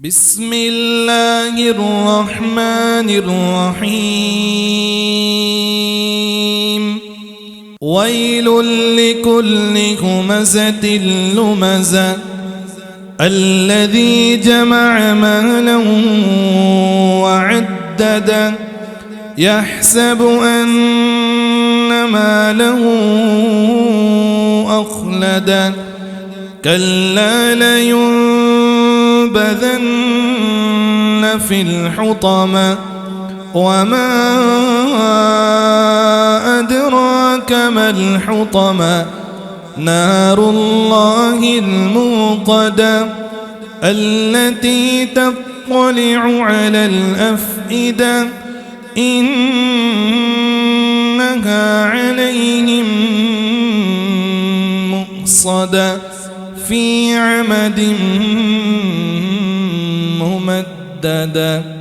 بسم الله الرحمن الرحيم ويل لكل همزة لمزة الذي جمع مالا وعدده يحسب أن ماله أخلده كلا لينبذن في الحطمة وما أدراك ما الحطمة نار الله الموقدة التي تطلع على الأفئدة إنها عليهم مؤصدة في عمد ممددة.